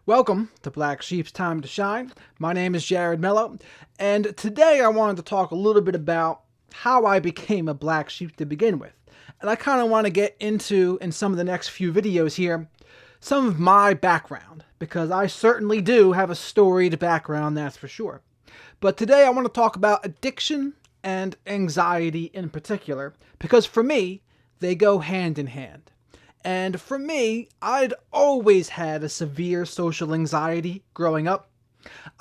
Welcome to Black Sheep's Time to Shine. My name is Mello, and today I wanted to talk a little bit about how I became a black sheep to begin with. And I kind of want to get into, in some of the next few videos here, some of my background, because I certainly do have a storied background, that's for sure. But today I want to talk about addiction and anxiety in particular, because for me, they go hand in hand. And for me, I'd always had a severe social anxiety growing up.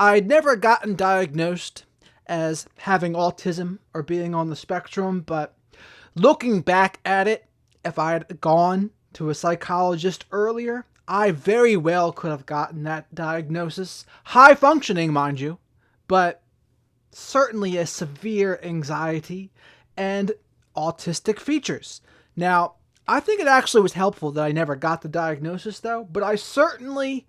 I'd never gotten diagnosed as having autism or being on the spectrum, but looking back at it, if I had gone to a psychologist earlier, I very well could have gotten that diagnosis. High functioning, mind you, but certainly a severe anxiety and autistic features. Now, I think it actually was helpful that I never got the diagnosis, though, but I certainly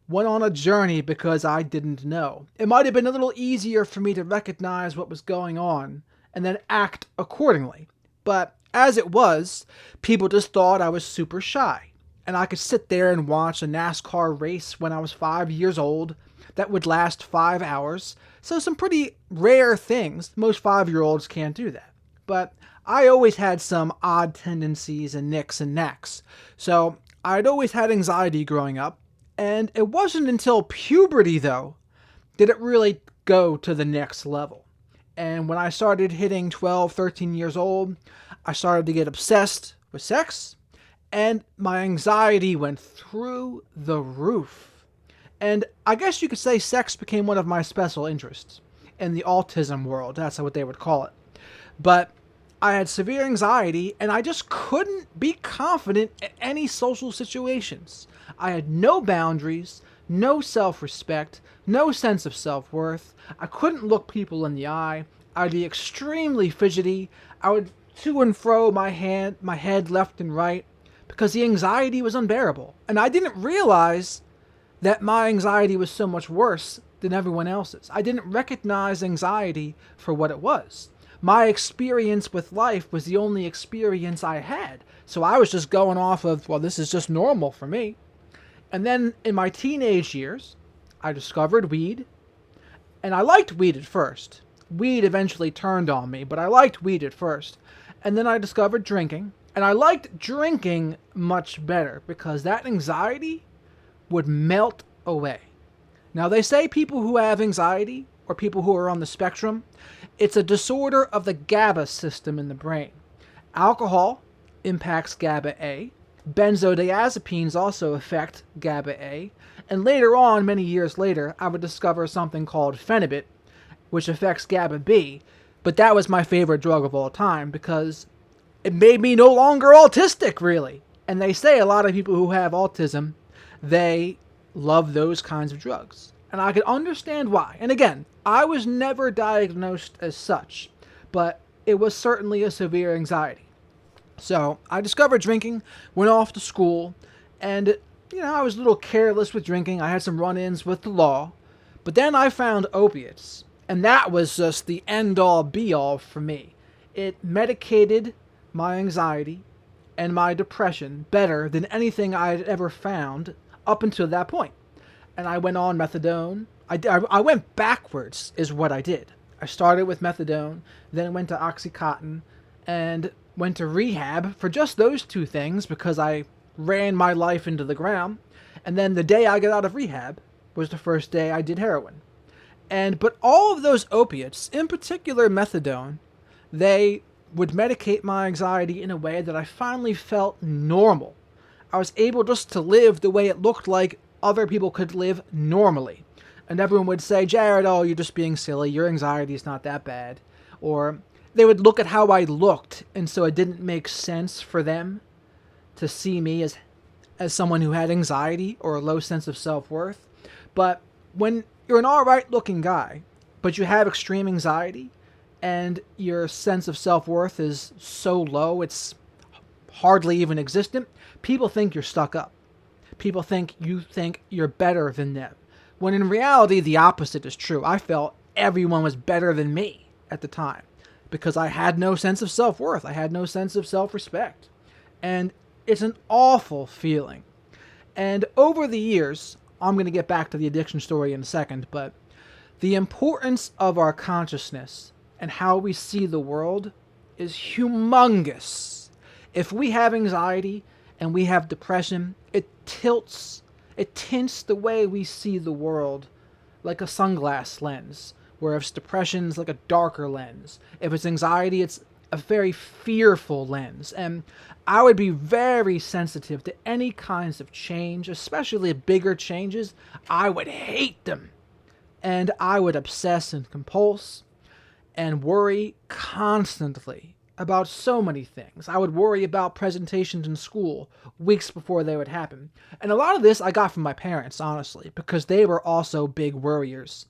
went on a journey because I didn't know. It might have been a little easier for me to recognize what was going on and then act accordingly. But as it was, people just thought I was super shy. And I could sit there and watch a NASCAR race when I was 5 years old that would last 5 hours. So some pretty rare things. Most 5-year-olds can't do that. But I always had some odd tendencies and nicks and knacks. So I'd always had anxiety growing up. And it wasn't until puberty, though, did it really go to the next level. And when I started hitting 12, 13 years old, I started to get obsessed with sex. And my anxiety went through the roof. And I guess you could say sex became one of my special interests in the autism world. That's what they would call it. But I had severe anxiety, and I just couldn't be confident in any social situations. I had no boundaries, no self-respect, no sense of self-worth. I couldn't look people in the eye. I'd be extremely fidgety. I would to and fro my head left and right, because the anxiety was unbearable. And I didn't realize that my anxiety was so much worse than everyone else's. I didn't recognize anxiety for what it was. My experience with life was the only experience I had. So I was just going off of, well, this is just normal for me. And then in my teenage years, I discovered weed. And I liked weed at first. Weed eventually turned on me, but I liked weed at first. And then I discovered drinking. And I liked drinking much better because that anxiety would melt away. Now, they say people who have anxiety or people who are on the spectrum, it's a disorder of the GABA system in the brain. Alcohol impacts GABA A. Benzodiazepines also affect GABA A. And later on, many years later, I would discover something called phenibut, which affects GABA B. But that was my favorite drug of all time because it made me no longer autistic, really. And they say a lot of people who have autism, they love those kinds of drugs. And I could understand why. And again, I was never diagnosed as such, but it was certainly a severe anxiety. So I discovered drinking, went off to school, and I was a little careless with drinking. I had some run-ins with the law. But then I found opiates, and that was just the end-all be-all for me. It medicated my anxiety and my depression better than anything I had ever found up until that point. And I went on methadone. I went backwards is what I did. I started with methadone, then went to Oxycontin, and went to rehab for just those two things because I ran my life into the ground. And then the day I got out of rehab was the first day I did heroin. But all of those opiates, in particular methadone, they would medicate my anxiety in a way that I finally felt normal. I was able just to live the way it looked like other people could live normally. And everyone would say, Jared, oh, you're just being silly. Your anxiety is not that bad. Or they would look at how I looked, and so it didn't make sense for them to see me as someone who had anxiety or a low sense of self-worth. But when you're an alright looking guy, but you have extreme anxiety, and your sense of self-worth is so low, it's hardly even existent, people think you're stuck up. People think you think you're better than them. When in reality, the opposite is true. I felt everyone was better than me at the time because I had no sense of self-worth. I had no sense of self-respect. And it's an awful feeling. And over the years, I'm going to get back to the addiction story in a second, but the importance of our consciousness and how we see the world is humongous. If we have anxiety and we have depression, it tints the way we see the world like a sunglass lens, where if it's depression, it's like a darker lens. If it's anxiety, it's a very fearful lens. And I would be very sensitive to any kinds of change, especially bigger changes. I would hate them. And I would obsess and compulse and worry constantly about so many things. I would worry about presentations in school weeks before they would happen. And a lot of this I got from my parents, honestly, because they were also big worriers.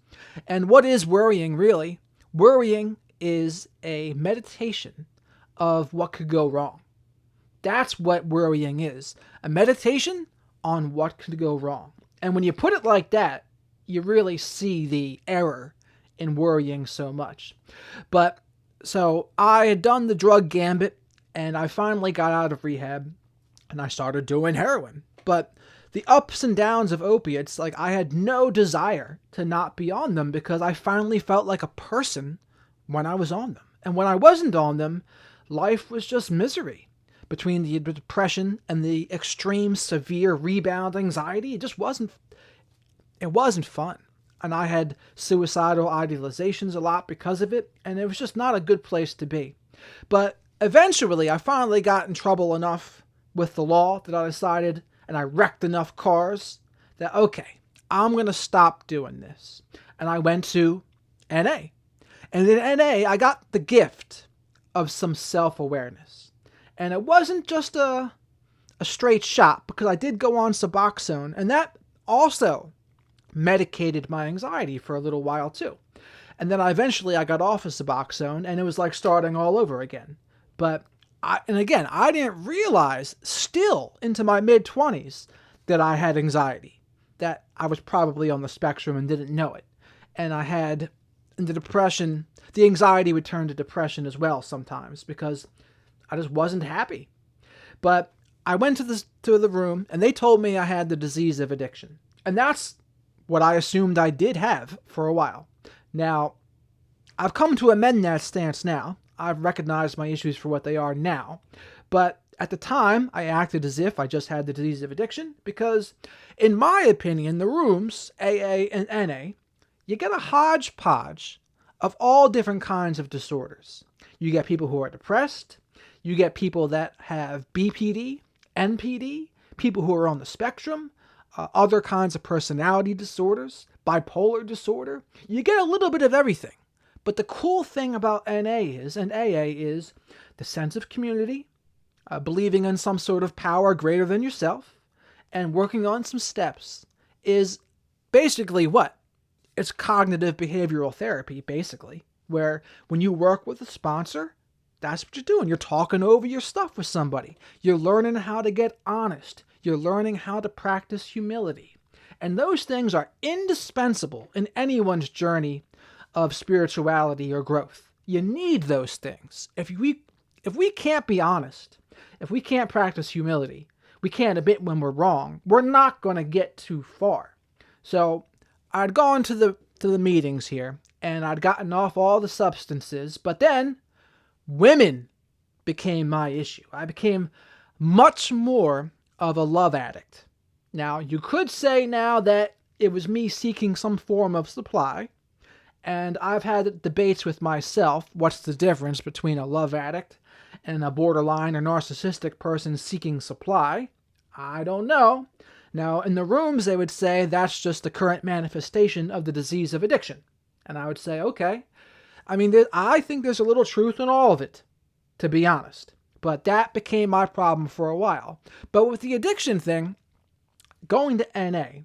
And what is worrying, really? Worrying is a meditation of what could go wrong. That's what worrying is. A meditation on what could go wrong. And when you put it like that, you really see the error in worrying so much. But so I had done the drug gambit, and I finally got out of rehab, and I started doing heroin. But the ups and downs of opiates, like, I had no desire to not be on them because I finally felt like a person when I was on them. And when I wasn't on them, life was just misery. Between the depression and the extreme severe rebound anxiety, it wasn't fun. And I had suicidal idealizations a lot because of it, and it was just not a good place to be. But eventually, I finally got in trouble enough with the law that I decided, and I wrecked enough cars, that, okay, I'm going to stop doing this. And I went to NA. And in NA, I got the gift of some self-awareness. And it wasn't just a straight shot, because I did go on Suboxone, and that also medicated my anxiety for a little while too. And then I got off of Suboxone, and it was like starting all over again. But I didn't realize still into my mid-20s that I had anxiety, that I was probably on the spectrum and didn't know it. And I had the depression, the anxiety would turn to depression as well sometimes because I just wasn't happy. But I went to the room, and they told me I had the disease of addiction. And that's what I assumed I did have for a while. Now, I've come to amend that stance now. I've recognized my issues for what they are now. But at the time, I acted as if I just had the disease of addiction because, in my opinion, the rooms, AA and NA, you get a hodgepodge of all different kinds of disorders. You get people who are depressed. You get people that have BPD, NPD, people who are on the spectrum, other kinds of personality disorders, bipolar disorder. You get a little bit of everything. But the cool thing about NA and AA is the sense of community, believing in some sort of power greater than yourself, and working on some steps is basically what? It's cognitive behavioral therapy, basically, where when you work with a sponsor, that's what you're doing. You're talking over your stuff with somebody. You're learning how to get honest. You're learning how to practice humility. And those things are indispensable in anyone's journey of spirituality or growth. You need those things. If we can't be honest, if we can't practice humility, we can't admit when we're wrong, we're not going to get too far. So I'd gone to the meetings here, and I'd gotten off all the substances, but then women became my issue. I became much more of a love addict. Now, you could say now that it was me seeking some form of supply, and I've had debates with myself, what's the difference between a love addict and a borderline or narcissistic person seeking supply? I don't know. Now, in the rooms, they would say that's just the current manifestation of the disease of addiction. And I would say, okay. I mean, I think there's a little truth in all of it, to be honest. But that became my problem for a while. But with the addiction thing, going to NA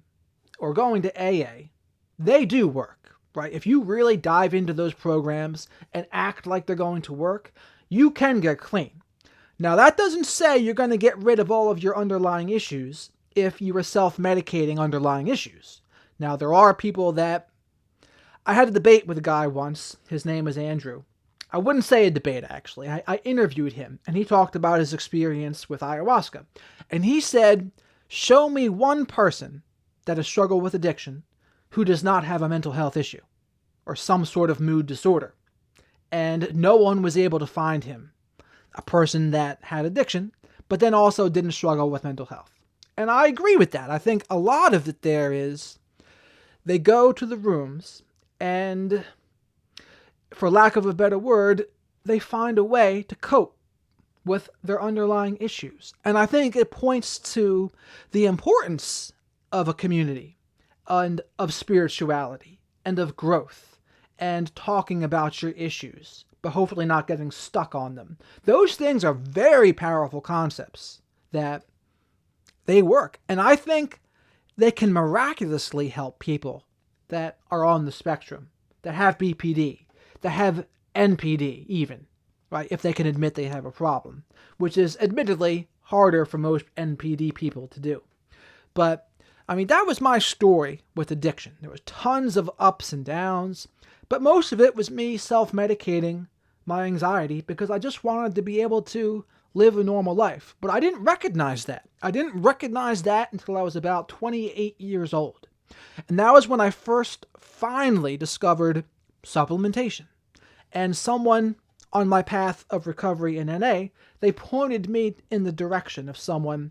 or going to AA, they do work, right? If you really dive into those programs and act like they're going to work, you can get clean. Now, that doesn't say you're going to get rid of all of your underlying issues if you were self-medicating underlying issues. Now, there are people that... I had a debate with a guy once. His name was Andrew. I wouldn't say a debate, actually. I interviewed him, and he talked about his experience with ayahuasca. And he said, show me one person that has struggled with addiction who does not have a mental health issue or some sort of mood disorder. And no one was able to find him a person that had addiction, but then also didn't struggle with mental health. And I agree with that. I think a lot of it there is they go to the rooms and, for lack of a better word, they find a way to cope with their underlying issues. And I think it points to the importance of a community and of spirituality and of growth and talking about your issues, but hopefully not getting stuck on them. Those things are very powerful concepts that they work. And I think they can miraculously help people that are on the spectrum, that have BPD, that have NPD even, right? If they can admit they have a problem, which is admittedly harder for most NPD people to do. But I mean, that was my story with addiction. There was tons of ups and downs, but most of it was me self-medicating my anxiety because I just wanted to be able to live a normal life. But I didn't recognize that. I didn't recognize that until I was about 28 years old. And that was when I first finally discovered supplementation. And someone on my path of recovery in NA, they pointed me in the direction of someone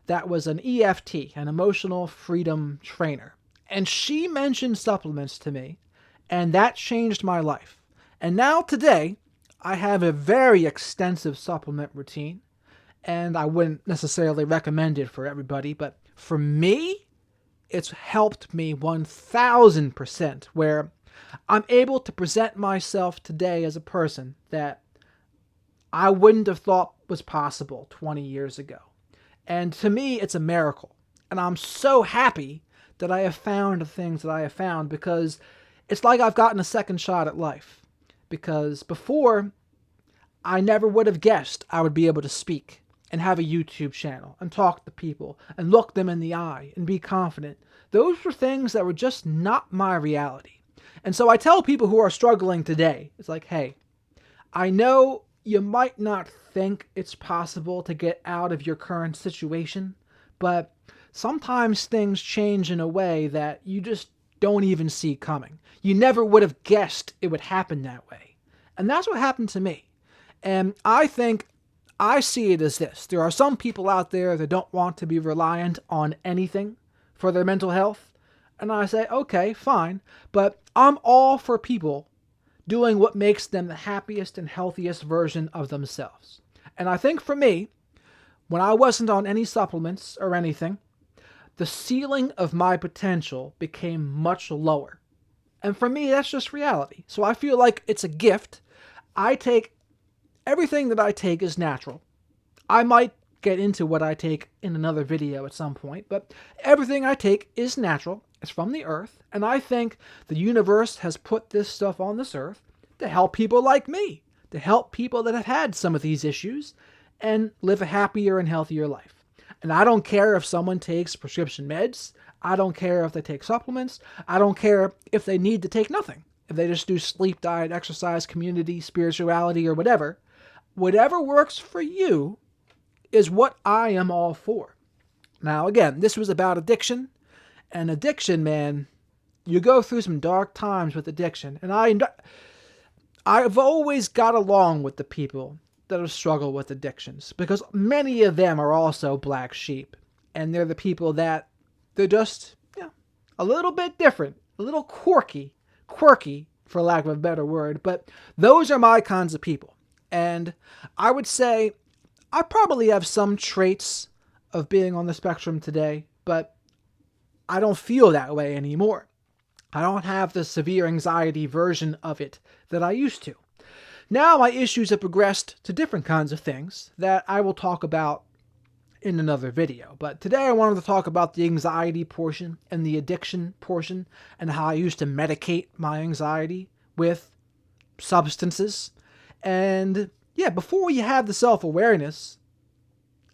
that was an EFT, an emotional freedom trainer. And she mentioned supplements to me, and that changed my life. And now today, I have a very extensive supplement routine, and I wouldn't necessarily recommend it for everybody, but for me, it's helped me 1000%, where I'm able to present myself today as a person that I wouldn't have thought was possible 20 years ago. And to me, it's a miracle. And I'm so happy that I have found the things that I have found, because it's like I've gotten a second shot at life. Because before, I never would have guessed I would be able to speak and have a YouTube channel and talk to people and look them in the eye and be confident. Those were things that were just not my reality. And so I tell people who are struggling today, it's like, hey, I know you might not think it's possible to get out of your current situation, but sometimes things change in a way that you just don't even see coming. You never would have guessed it would happen that way. And that's what happened to me. And I think I see it as this. There are some people out there that don't want to be reliant on anything for their mental health. And I say, okay, fine. But I'm all for people doing what makes them the happiest and healthiest version of themselves. And I think for me, when I wasn't on any supplements or anything, the ceiling of my potential became much lower. And for me, that's just reality. So I feel like it's a gift. Everything that I take is natural. I might get into what I take in another video at some point, but everything I take is natural. It's from the earth, and I think the universe has put this stuff on this earth to help people like me, to help people that have had some of these issues and live a happier and healthier life. And I don't care if someone takes prescription meds. I don't care if they take supplements. I don't care if they need to take nothing. If they just do sleep, diet, exercise, community, spirituality, or whatever. Whatever works for you is what I am all for. Now, again, this was about addiction. And addiction, man, you go through some dark times with addiction. And I've always got along with the people that have struggled with addictions, because many of them are also black sheep. And they're the people that they're just, a little bit different, a little quirky for lack of a better word. But those are my kinds of people. And I would say I probably have some traits of being on the spectrum today, but I don't feel that way anymore. I don't have the severe anxiety version of it that I used to. Now my issues have progressed to different kinds of things that I will talk about in another video. But today I wanted to talk about the anxiety portion and the addiction portion and how I used to medicate my anxiety with substances. And yeah, before you have the self-awareness,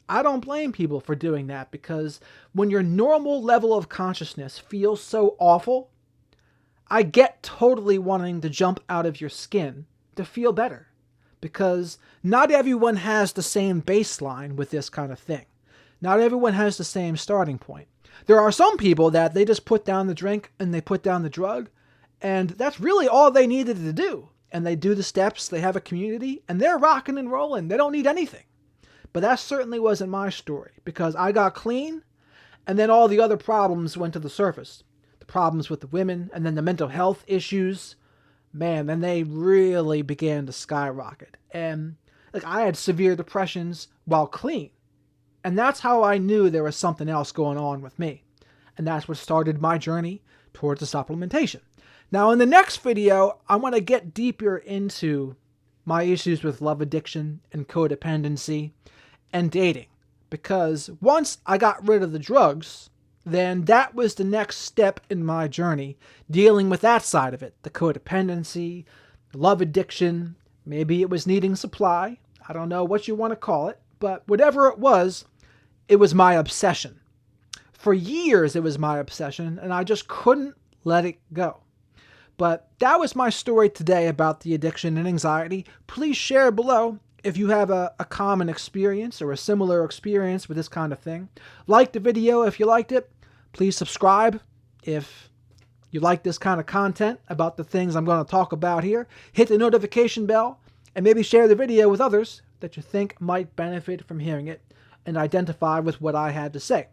I don't blame people for doing that, because when your normal level of consciousness feels so awful, I get totally wanting to jump out of your skin to feel better, because not everyone has the same baseline with this kind of thing. Not everyone has the same starting point. There are some people that they just put down the drink and they put down the drug, and that's really all they needed to do. And they do the steps, they have a community, and they're rocking and rolling. They don't need anything. But that certainly wasn't my story, because I got clean, and then all the other problems went to the surface. The problems with the women, and then the mental health issues. Man, then they really began to skyrocket. And like, I had severe depressions while clean. And that's how I knew there was something else going on with me. And that's what started my journey towards the supplementation. Now, in the next video, I want to get deeper into my issues with love addiction and codependency and dating. Because once I got rid of the drugs, then that was the next step in my journey, dealing with that side of it. The codependency, love addiction, maybe it was needing supply. I don't know what you want to call it, but whatever it was my obsession. For years, it was my obsession, and I just couldn't let it go. But that was my story today about the addiction and anxiety. Please share below if you have a common experience or a similar experience with this kind of thing. Like the video if you liked it. Please subscribe if you like this kind of content about the things I'm going to talk about here. Hit the notification bell and maybe share the video with others that you think might benefit from hearing it and identify with what I had to say.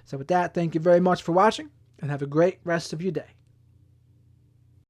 So with that, thank you very much for watching and have a great rest of your day.